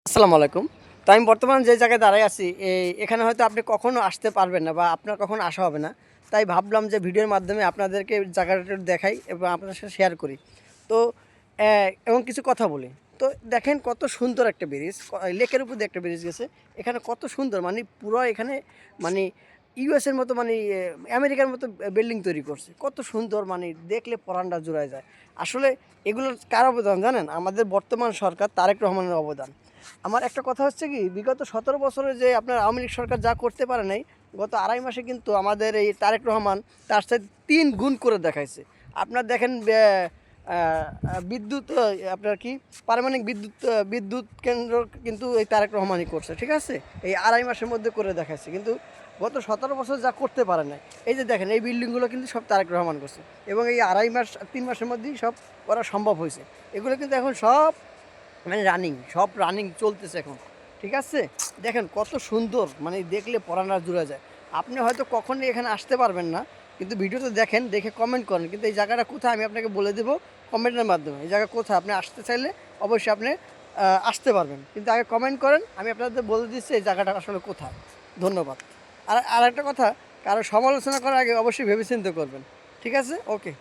আসসালামু আলাইকুম। তো আমি বর্তমানে যে জায়গায় দাঁড়ায় আছি, এখানে হয়তো আপনি কখনো আসতে পারবেন না বা আপনার কখনো আসা হবে না। তাই ভাবলাম যে ভিডিওর মাধ্যমে আপনাদেরকে জায়গাটা একটু দেখাই এবং আপনাদের সাথে শেয়ার করি। তো এবং কিছু কথা বলি। তো দেখেন কত সুন্দর একটা ব্রিজ, লেকের উপর দিয়ে একটা ব্রিজ গেছে। এখানে কত সুন্দর মানে পুরো এখানে মানে ইউএসের মতো মানে আমেরিকার মতো বিল্ডিং তৈরি করছে। কত সুন্দর মানে দেখলে পরানটা জুড়ায় যায়। আসলে এগুলোর কার অবদান জানেন? আমাদের বর্তমান সরকার তারেক রহমানের অবদান। আমার একটা কথা হচ্ছে কি, বিগত ১৭ বছরে যে আপনার আওয়ামী লীগ সরকার যা করতে পারে নাই, গত আড়াই মাসে কিন্তু আমাদের এই তারেক রহমান তার সাথে ৩ গুণ করে দেখাইছে। আপনার দেখেন বিদ্যুৎ আপনার কি পারমাণবিক বিদ্যুৎ কেন্দ্র কিন্তু এই তারেক রহমানই করছে, ঠিক আছে? এই আড়াই মাসের মধ্যে করে দেখাইছে। কিন্তু গত ১৭ বছর যা করতে পারে নাই, এই যে দেখেন এই বিল্ডিংগুলো কিন্তু সব তারেক রহমান করছে এবং এই আড়াই মাস ৩ মাসের মধ্যেই সব করা সম্ভব হয়েছে। এগুলো কিন্তু এখন সব মানে সব রানিং চলতেছে এখন, ঠিক আছে? দেখেন কত সুন্দর মানে দেখলে পরাণ আর জুড়ে যায়। আপনি হয়তো কখনোই এখানে আসতে পারবেন না, কিন্তু ভিডিওতে দেখেন, দেখে কমেন্ট করেন। কিন্তু এই জায়গাটা কোথায় আমি আপনাকে বলে দেবো কমেন্টের মাধ্যমে। এই জায়গা কোথায় আপনি আসতে চাইলে অবশ্যই আপনি আসতে পারবেন। কিন্তু আগে কমেন্ট করেন, আমি আপনাদের বলে দিচ্ছি এই জায়গাটা আসলে কোথায়। ধন্যবাদ। আর একটা কথা, কারো সমালোচনা করার আগে অবশ্যই ভেবেচিন্তে করবেন, ঠিক আছে? ওকে।